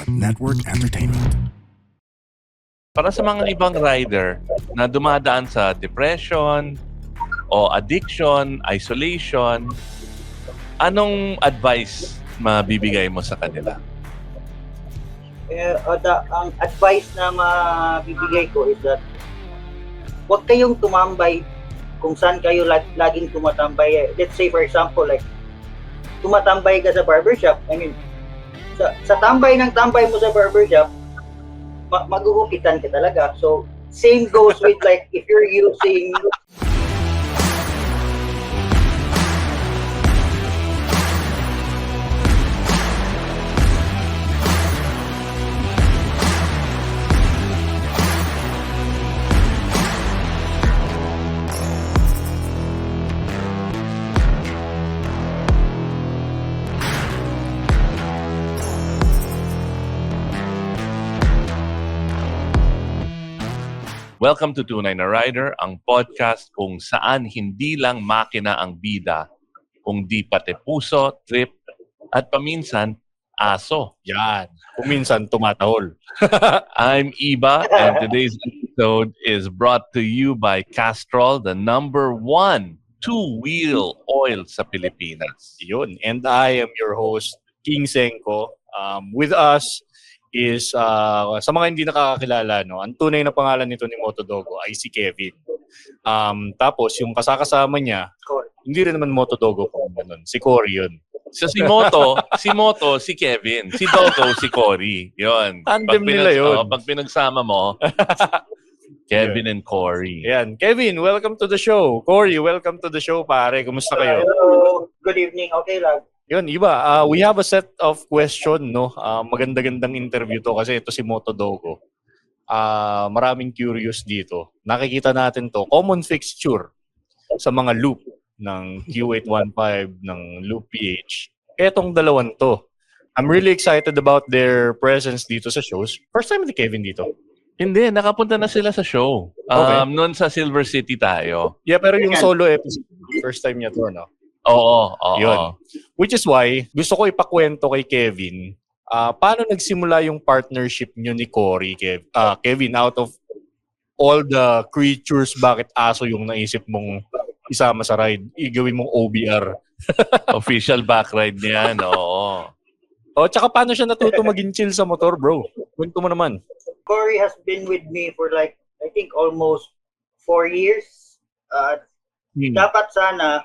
Network Entertainment. Para sa mga ibang rider na dumadaan sa depression o addiction, isolation, anong advice mabibigay mo sa kanila? Ang advice na mabibigay ko is that huwag kayong tumambay kung saan kayo laging tumatambay. Let's say for example, like tumatambay ka sa barbershop. I mean, sa tambay mo sa barbershop, magugupitan ka talaga. So, same goes with like if you're using Welcome to Tunay na Rider, ang podcast kung saan hindi lang makina ang bida, kung di pati puso, trip, at paminsan, aso. Yan. Kuminsan tumatahol. I'm Iba, and today's episode is brought to you by Castrol, the #1 two-wheel oil sa Pilipinas. Yun. And I am your host, King Senko. With us is, sa mga hindi nakakakilala, no, ang tunay na pangalan nito ni Motodogo ay si Kevin. Tapos, yung kasakasama niya, hindi rin naman Motodogo kung ganun. Si Cory yun. So si Moto, si Kevin. Si Dogo, si Cory. Yun. Tandem nila yun. Pag pinagsama mo, Kevin and Cory. Ayan. Kevin, welcome to the show. Cory, welcome to the show, pare. Kumusta kayo? hello, good evening, okay lang. Yun, Iba. We have a set of question, no? Maganda-gandang interview to kasi ito si Motodogo. Maraming curious dito. Nakikita natin to, common fixture sa mga loop ng Q815 ng Loop PH. Etong dalawang to. I'm really excited about their presence dito sa shows. First time ni Kevin dito. Hindi, nakapunta na sila sa show. Okay. Noon sa Silver City tayo. Yeah, pero yung solo episode, first time niya to, no? Oo. Yun. Which is why, gusto ko ipakwento kay Kevin, paano nagsimula yung partnership nyo ni Cory, Kevin, out of all the creatures, bakit aso yung naisip mong isama sa ride? Igawin mong OBR. Official back ride niyan, oo. O, tsaka paano siya natuto maging chill sa motor, bro? Kwento mo naman. Cory has been with me for like, I think almost 4 years. Dapat sana,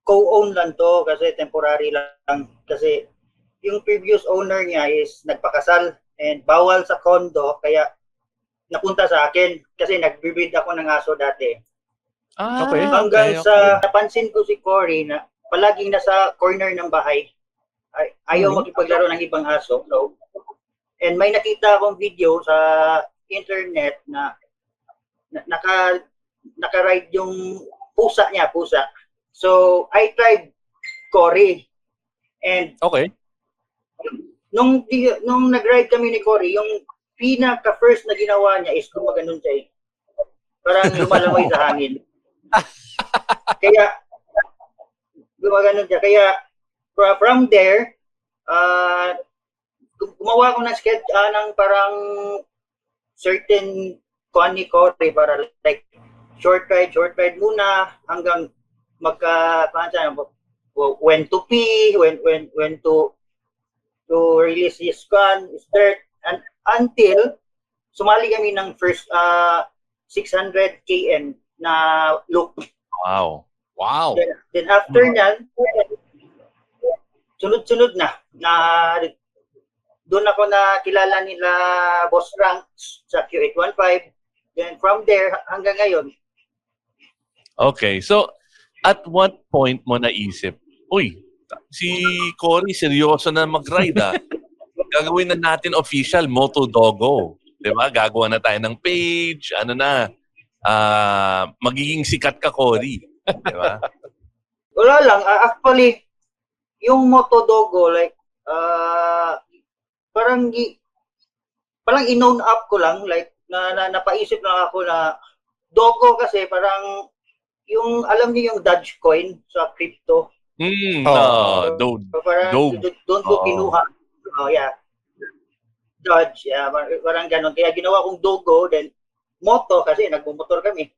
co-own lang to kasi temporary lang. Kasi yung previous owner niya is nagpakasal and bawal sa condo kaya napunta sa akin kasi nagbibid ako ng aso dati. Okay. Hanggang sa napansin ko si Cory na palaging nasa corner ng bahay. Ayaw makipaglaro ng ibang aso. So, and may nakita akong video sa internet na naka-ride yung pusa niya. So, I tried Cory. And Okay. nung nag-ride kami ni Cory, yung pinaka-first na ginawa niya is gumaganon siya. Parang lumalangoy sa hangin. Kaya, gumaganon siya. Kaya, from there, gumawa ko ng sketch ng parang certain kuan ni Cory para like short ride muna hanggang when to pee, when to release his gun, his dirt, and until sumali kami ng first 600 km na loop. Wow. Then after that, sunod-sunod na doon ako nakilala nila Boss Ranks sa Q815. Then from there hanggang ngayon. Okay, so at what point mo naisip, uy, si Cory seryoso na mag-ride Gagawin na natin official Motodogo. Diba? Gagawa na tayo ng page, magiging sikat ka, Cory. Diba? Wala lang. Actually, yung Motodogo, like, parang in-own up ko lang, like, napaisip lang ako na Dogo kasi parang yung alam niyo yung Dogecoin sa crypto. Don't So parang don't go kinuha. Oh yeah. Dodge, parang ganun. Kaya ginawa kong Dogo, then Moto kasi nagmumotor kami.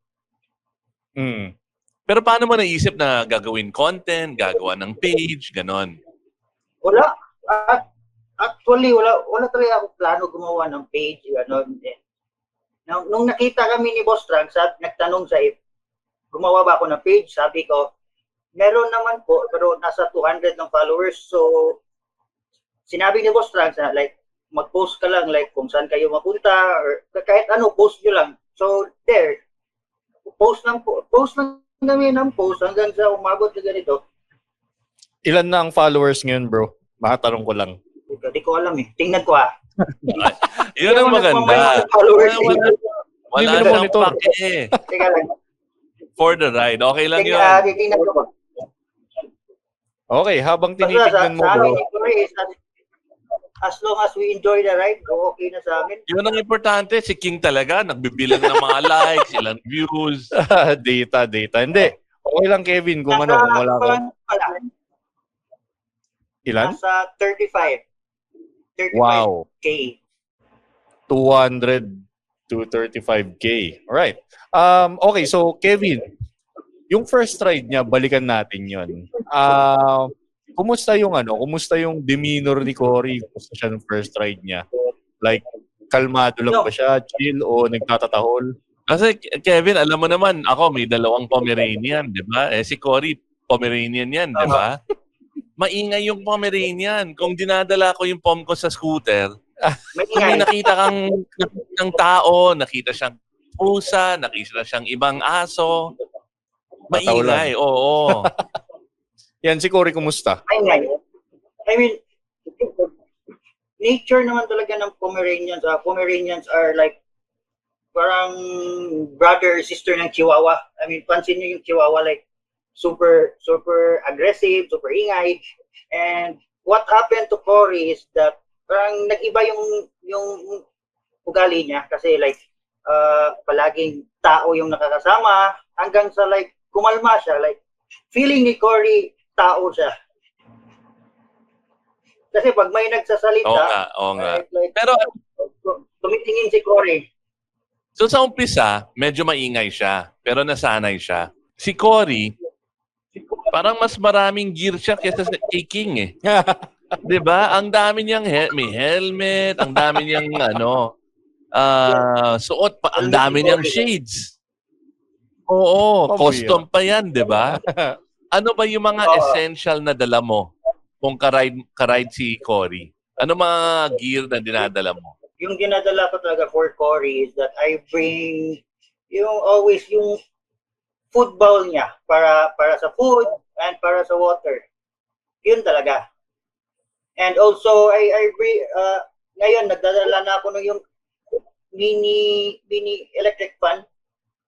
Pero paano mo naisip na gagawin content, gagawa ng page, ganon? Wala. Actually, wala talaga ako plano gumawa ng page. Ganon. Nung nakita kami ni Boss Trank, nagtanong sa gumawa ba ako ng page? Sabi ko, meron naman po, pero nasa 200 ng followers. So, sinabi ni Boss Trank na like, mag-post ka lang, like kung saan kayo mapunta, or kahit ano, post nyo lang. So, there. Post lang namin ng post hanggang sa umabot na ganito. Ilan na ang followers ngayon, bro? Makatanong ko lang. Hindi ko alam eh. Tingnan ko Yun ang maganda. Wala nang pake. Teka lang. For the ride. Okay lang yun. Tingnan ko. Okay, habang tinitignan mo, bro. As long as we enjoy the ride, okay na sa amin. Yun ang importante. Si King talaga, nagbibilang ng mga likes, ilang views. data. Hindi. Okay lang, Kevin, kung kung wala ka. Ilan? Nasa 35. 35K. Wow. 200 to 35K. Alright. Okay, so Kevin, yung first ride niya, balikan natin yun. Kumusta yung demeanor ni Cory? Kumusta siya ng first ride niya? Like, kalmado lang ba siya? Chill o nagtatatahol? Kasi Kevin, alam mo naman, ako may 2 Pomeranian, di ba? Si Cory, Pomeranian yan, di ba? Maingay yung Pomeranian. Kung dinadala ko yung pom ko sa scooter, kung may nakita kang ng tao, nakita siyang pusa, nakita siyang ibang aso, maingay, oo. Yan, si Cory, kumusta? Maingay. I mean, nature naman talaga ng Pomeranians. Pomeranians are like parang brother, sister ng Chihuahua. I mean, pansin niyo yung Chihuahua, like super aggressive, super ingay. And what happened to Cory is that parang nag-iba yung ugali niya kasi like palaging tao yung nakakasama hanggang sa like kumalma siya, like feeling ni Cory tao siya. Kasi pag may nagsasalita, oo nga. Like, pero tumitingin si Cory. So sa umpisa, medyo maingay siya, pero nasanay siya. Si Cory, parang mas maraming gear siya kaysa kay King eh. 'Di ba? Ang dami niyang may helmet, ang dami niyang suot pa, ang dami niyang shades. Oo, custom pa 'yan, 'di ba? Ano ba yung mga essential na dala mo kung ka-ride si Cory? Ano mga gear na dinadala mo? Yung dinadala ko talaga for Cory is that I bring always yung food bowl niya para sa food and para sa water. Yun talaga. And also I bring ngayon nagdadala na ako ng yung mini electric fan.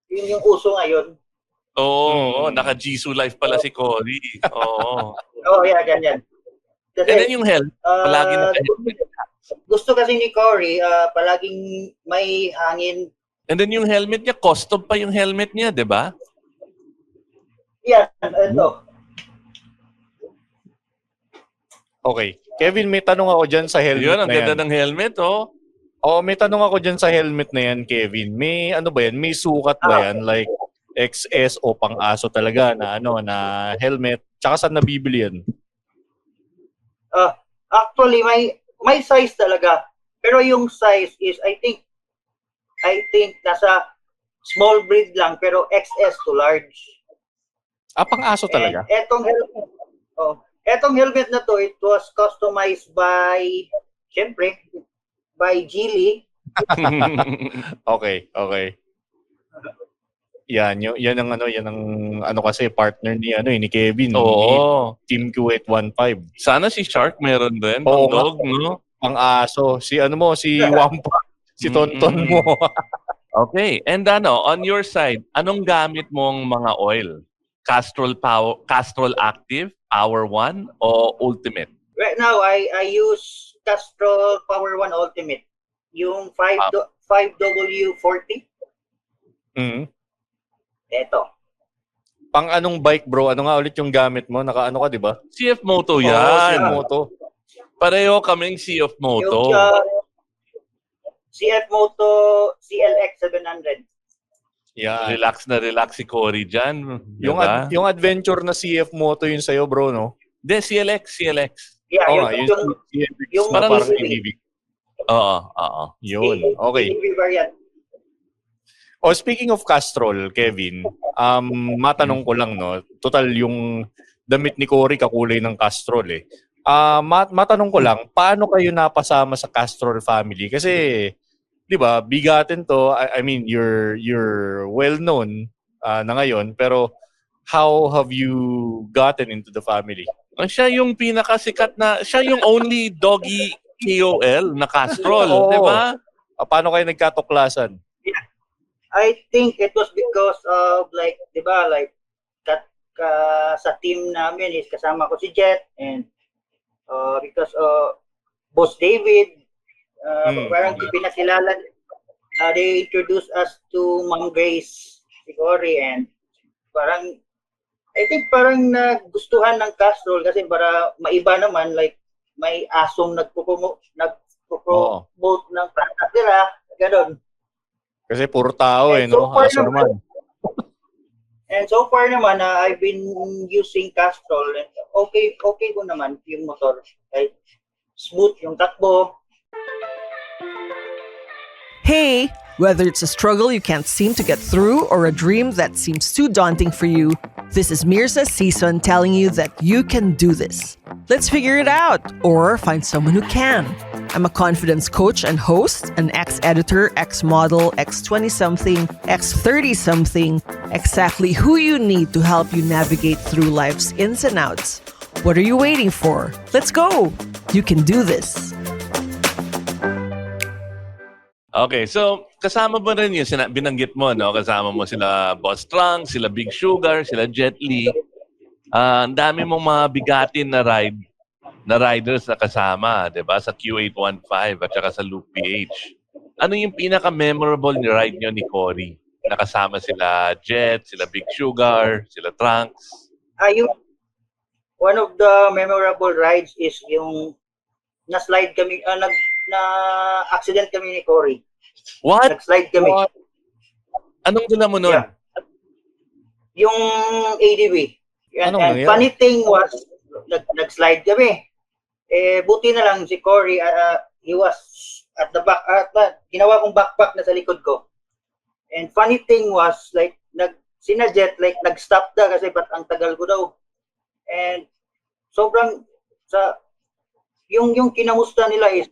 Yun yung uso ngayon. Oo, naka-Jisoo Life pala si Cory. Oo. Yeah, ganyan. Kasi, and then yung helmet, palagi naka-helmet. Gusto kasi ni Cory, palaging may hangin. And then yung helmet niya, custom pa yung helmet niya, di ba? Yeah, ito. Okay. Kevin, may tanong ako dyan sa helmet Yun, ang na yan. ganda ng helmet, oh. Oo, may tanong ako dyan sa helmet na yan, Kevin. May ano ba yan? May sukat ba yan? Like XS o pang-aso talaga na na helmet? Tsaka saan nabibili yan? Actually, may size talaga. Pero yung size is, I think nasa small breed lang, pero XS to large. Pang-aso talaga? And etong helmet na to, it was customized by, syempre, by Geely. Okay. Yan ang kasi partner ni Kevin. Oo. Team Q815. Sana si Shark meron din. Oo, Dog, no? Pang-aso. Si Wampa. Si Tonton mo. Okay. And on your side, anong gamit mong mga oil? Castrol Active, Power One, o Ultimate? Right now, I use Castrol Power One Ultimate. Yung 5W40. Mm-hmm. Eto. Pang anong bike, bro? Ano nga ulit yung gamit mo? Naka-ano ka, di ba? CF Moto yan. CF Moto. Pareho kaming CF Moto. CF Moto CLX 700. Yeah. Relax na relax si Cory dyan. Yung adventure na CF Moto yun sa'yo, bro, no? Hindi, CLX. Yeah, Oo, yung yung parang parang ABB. Oo. Yun, okay. ABB variant. Oh, speaking of Castrol, Kevin, matanong ko lang, no? Total, yung damit ni Cory kakulay ng Castrol, eh. Matanong ko lang, paano kayo napasama sa Castrol family? Kasi, di ba, bigatin to. I mean, you're well-known na ngayon, pero how have you gotten into the family? Siya yung pinakasikat na, siya yung only doggy KOL na Castrol, Oo. di ba? Paano kayo nagkatuklasan? I think it was because of like, di ba, like sa team namin is kasama ko si Jet and because Boss David, parang pinakilala, they introduced us to Ma'am Grace si Cory and parang I think parang nagustuhan ng Castrol kasi para maiba naman like may asong nagpo-promote ng product nila, gano'n. Kasi puro tao And no? Aso naman. And so far naman, I've been using Castrol. And okay po naman yung motor. Like, smooth yung takbo. Hey, whether it's a struggle you can't seem to get through or a dream that seems too daunting for you, this is Mirza Season telling you that you can do this. Let's figure it out or find someone who can. I'm a confidence coach and host, an ex-editor, ex-model, ex-20-something, ex-30-something, exactly who you need to help you navigate through life's ins and outs. What are you waiting for? Let's go! You can do this. Okay, so kasama mo rin yung binanggit mo, no? Kasama mo sila Boss Trunk, sila Big Sugar, sila Jet Li. Ang dami mong mga bigatin na riders na kasama, 'di ba? Sa Q815 at saka sa Loop PH. Ano yung pinaka-memorable ni ride nyo ni Cory? Nakasama sila Jet, sila Big Sugar, sila Trunks. One of the memorable rides is yung na-slide kami, na-accident kami ni Cory. What? Nag-slide kami. What? Anong dala mo nun? Yeah. Yung ADV. And funny thing was, nag-slide kami. Buti na lang si Cory, he was at the back, ginawa kong backpack na sa likod ko. And funny thing was, like, sina Jet, like, nag-stop na kasi ba't ang tagal ko daw. And sobrang, yung kinamusta nila is,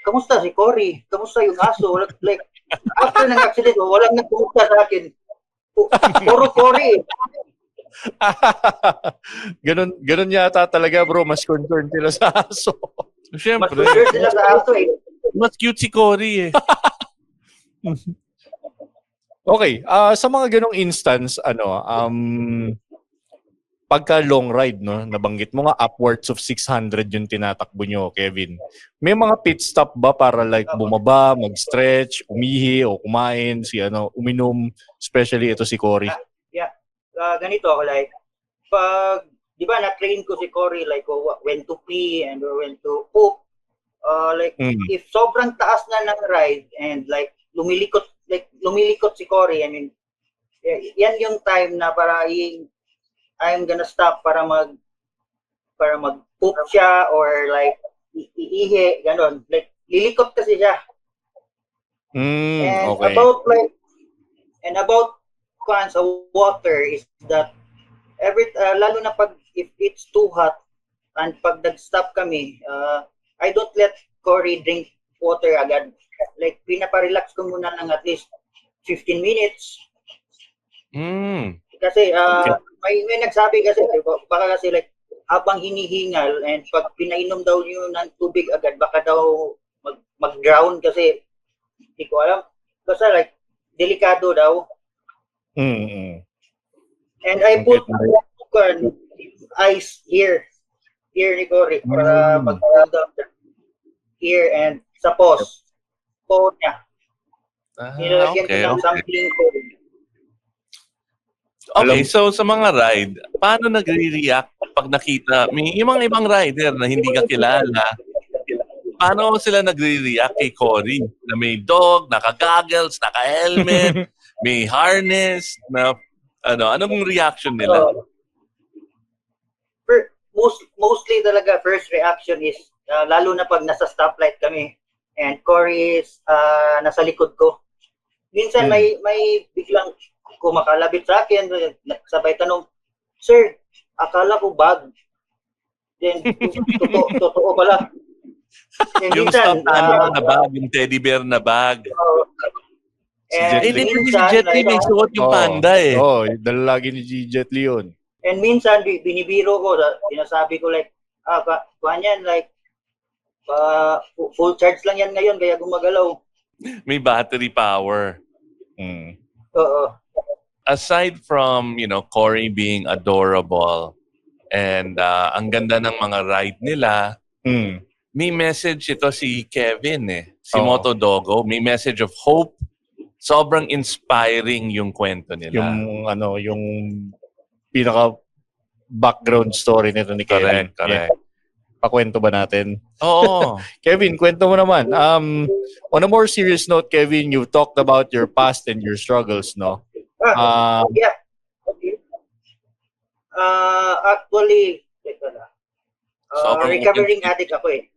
kamusta si Cory? Kamusta yung aso? Like, after ng accident, walang nagkumusta sa akin. Puro Cory. ganun yata talaga, bro. Mas concerned sila sa aso. Siyempre. Mas concerned sila sa aso eh. Mas cute si Cory eh. Okay, sa mga ganong instance, pagka long ride, no, nabanggit mo nga upwards of 600 yung tinatakbo nyo, Kevin. May mga pit stop ba para like bumaba, mag-stretch, umihi o kumain, uminom, especially ito si Cory? Yeah. Ganito ako, like, pag, di ba, na-train ko si Cory, like, when to pee and when to poop. If sobrang taas na ng ride and like, lumilikot si Cory, I mean, yan yung time na para I'm gonna stop para mag-poop siya or like iihi, ganon. Like, lilikot kasi siya. And okay. about sa water is that lalo na pag if it's too hot and pag nag-stop kami, I don't let Cory drink water agad. Like, pinapa-relax ko muna ng at least 15 minutes. Kasi may nagsabi kasi baka kasi like habang hinihingal and pag pinainom daw niyo ng tubig agad baka daw mag-drown kasi hindi ko alam. Basta like delikado daw. And I put ice here ni Cory para mag-down here and sa pause niya. Nilagyan ko ng sampling code. Okay, so sa mga ride, paano nagre-react pag nakita, yung mga ibang rider na hindi ka kilala, paano sila nagre-react kay Cory? Na may dog, naka-goggles, naka-helmet, may harness, na anong reaction nila? Mostly talaga first reaction is lalo na pag nasa stoplight kami and Cory is nasa likod ko. Minsan may biglang kumakalabit sa akin, sabay tanong, "Sir, akala ko bag." Then totoo pala. And Yung minsan, stuffed animal na bag, yung teddy bear na bag. and Hindi si minsan, Jet Li may suot yung panda eh. Dala lagi ni Jet Li yun. And minsan, binibiro ko, sinasabi ko like, kanyan, like, full charge lang yan ngayon, kaya gumagalaw. May battery power. Oo. Aside from, Cory being adorable and ang ganda ng mga ride nila, may message ito si Kevin si Moto Dogo. May message of hope. Sobrang inspiring yung kwento nila. Yung pinaka background story nito ni Kevin. Correct. Pakwento ba natin? Oo. Kevin, kwento mo naman. On a more serious note, Kevin, you've talked about your past and your struggles, no? Yeah. Okay. Actually, recovering addict ako eh.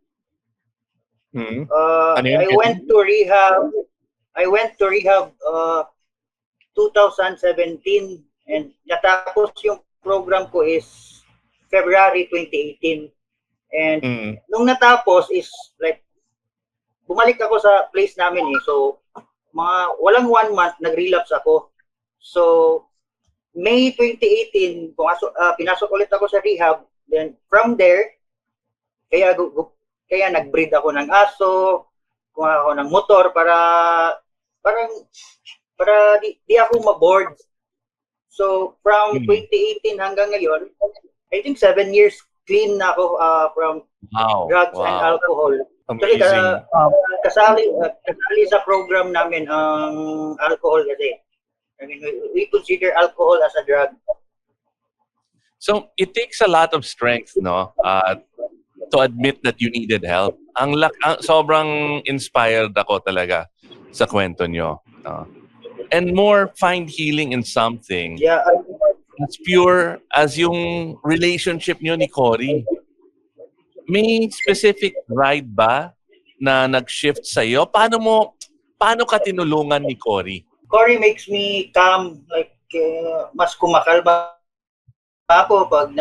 Ano yun, I went to rehab 2017 and natapos yung program ko is February 2018. And nung natapos is like bumalik ako sa place namin eh. So mga walang 1 month nag-relapse ako. So May 2018 pinasok ulit ako sa rehab. Then from there kaya nag-breed ako ng aso, kuha ako ng motor para di ako ma-bored. So from 2018 hanggang ngayon, I think 7 years clean na ako from drugs and alcohol. Actually, kasali sa program namin ang alcohol kasi. I mean, we consider alcohol as a drug. So, it takes a lot of strength, no? To admit that you needed help. Sobrang inspired ako talaga sa kwento nyo. And more find healing in something. Yeah. As pure as yung relationship nyo ni Cory. May specific ride ba na nag-shift sa'yo? Paano ka tinulungan ni Cory? Cory makes me calm, like mas kumakalma ako pag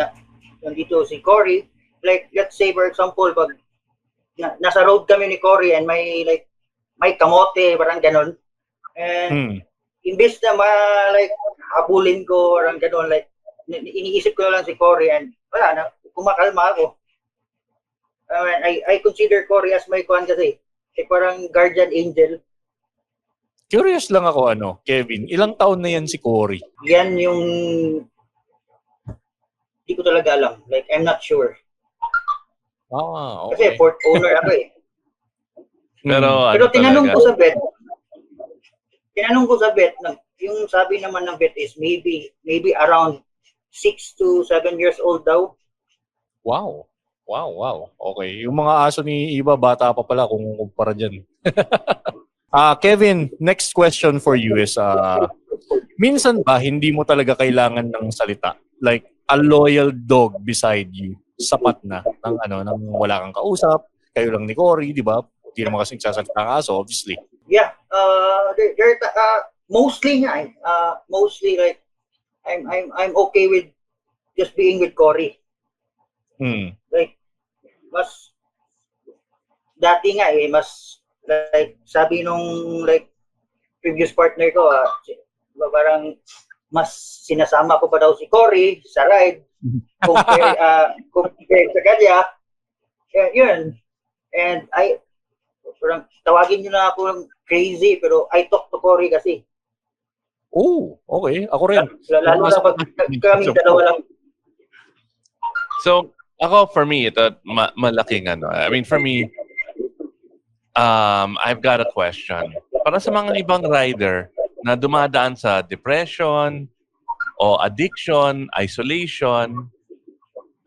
nandito si Cory. Like let's say for example, pag nasa road kami ni Cory and may kamote, parang ganon. And imbis na habulin ko, parang ganon, like iniisip ko lang si Cory and wala na, kumakalma ako. I consider Cory as my kwan kasi. Parang guardian angel. Curious lang ako, Kevin, ilang taon na yan si Cory? Yan yung hindi ko talaga alam. Like, I'm not sure. Okay. Kasi port owner ako eh. Pero tinanong ko sa vet, yung sabi naman ng vet is maybe around 6 to 7 years old daw. Wow. Okay. Yung mga aso ni Iba, bata pa pala kung kumpara dyan. Kevin, next question for you is, minsan ba hindi mo talaga kailangan ng salita? Like, a loyal dog beside you, sapat na nang wala kang kausap, kayo lang ni Cory, di ba? Hindi naman kasi nagsasalita ang aso, obviously. Yeah, mostly nga mostly like I'm okay with just being with Cory. Like mas dati nga mas like sabi nung like previous partner ko parang mas sinasama ko pa daw si Cory sa ride compare sa kanya. Yun. And parang tawagin niyo na ako crazy pero I talk to Cory kasi. Oh, okay. Ako rin. Lalo na pag kaming dalawa lang. So, for me, ito malaking I mean, for me, I've got a question. Para sa mga ibang rider na dumadaan sa depression o addiction, isolation,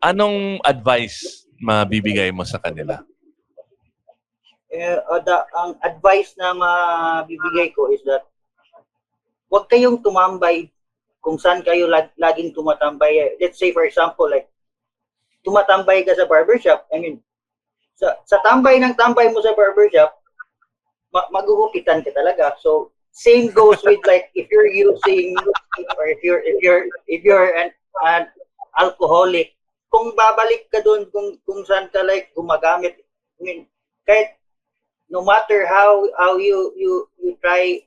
anong advice mabibigay mo sa kanila? ang advice na mabibigay ko is that huwag kayong tumambay kung saan kayo laging tumatambay. Let's say for example, like tumatambay ka sa barbershop. I mean, sa tambay mo sa barbershop, magugupitan ka talaga. So same goes with like if you're using or if you're an alcoholic, kung babalik ka doon kung saan ka like gumagamit. I mean, kahit no matter how you try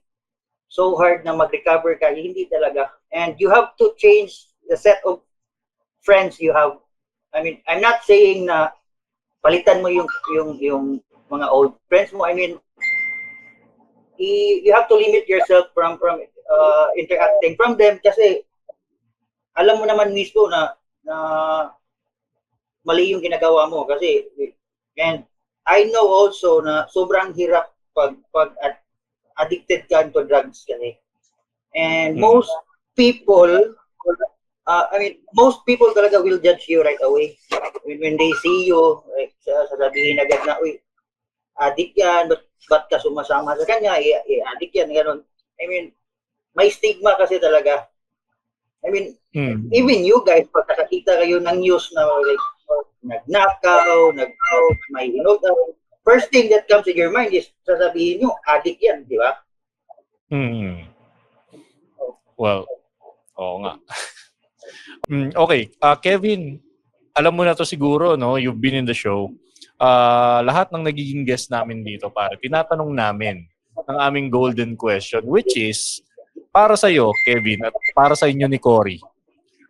so hard na mag-recover ka, hindi talaga. And you have to change the set of friends you have. I mean, I'm not saying na palitan mo yung mga old friends mo. I mean, you have to limit yourself from interacting from them kasi alam mo naman mismo na mali yung ginagawa mo kasi, and I know also na sobrang hirap pag addicted ka to drugs kasi. And most people talaga will judge you right away. When they see you, like, sasabihin agad na, uy, addict yan, ba't ka sumasama sa kanya, addict yan, gano'n. I mean, may stigma kasi talaga. I mean, even you guys, pag nakakita kayo ng news na like, nagnakaw, may first thing that comes in your mind is sasabihin nyo, addict yan, di ba? Well, oo nga. Okay, Kevin, alam mo na to siguro, no? You've been in the show. Lahat ng nagiging guest namin dito, pare, tinatanong namin ang aming golden question, which is, para sa'yo, Kevin, at para sa inyo ni Cory,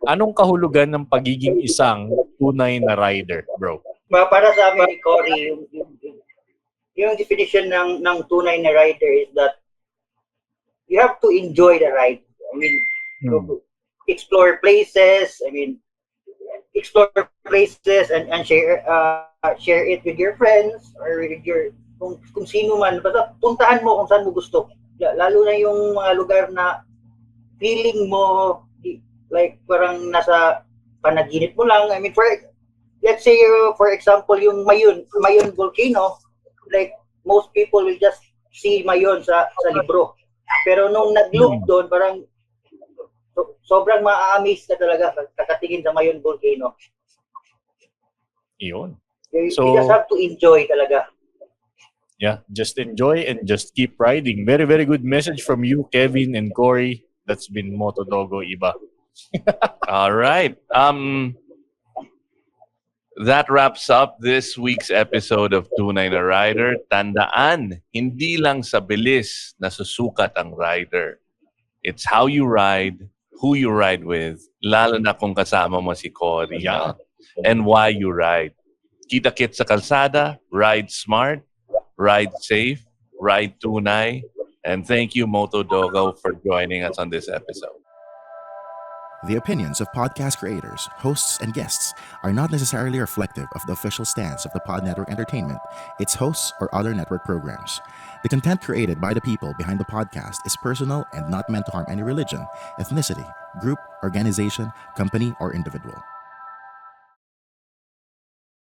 anong kahulugan ng pagiging isang tunay na rider, bro? Para sa amin ni Cory, yung definition ng tunay na rider is that you have to enjoy the ride. I mean, explore places. I mean, explore places and share it with your friends or with your kung sino man. Basta puntahan mo kung saan mo gusto. Lalo na yung mga lugar na feeling mo like parang nasa panaginip mo lang. I mean, let's say for example yung Mayon volcano, like most people will just see Mayon sa libro. Pero nung nag-look doon, parang sobrang ma-amaze ka talaga kakatingin sa Mayon volcano. Iyon. You just have to enjoy talaga. Yeah, just enjoy and just keep riding. Very, very good message from you, Kevin and Cory. That's been Moto Dogo Iba. All right. That wraps up this week's episode of Tunay na Rider. Tandaan, hindi lang sa bilis nasusukat ang rider. It's how you ride, who you ride with, lalo na kung kasama mo si Cory. Yeah. And why you ride. Kita-kit sa kalsada, ride smart, ride safe, ride tunay. And thank you, Moto Dogo, for joining us on this episode. The opinions of podcast creators, hosts, and guests are not necessarily reflective of the official stance of the Pod Network Entertainment, its hosts, or other network programs. The content created by the people behind the podcast is personal and not meant to harm any religion, ethnicity, group, organization, company, or individual.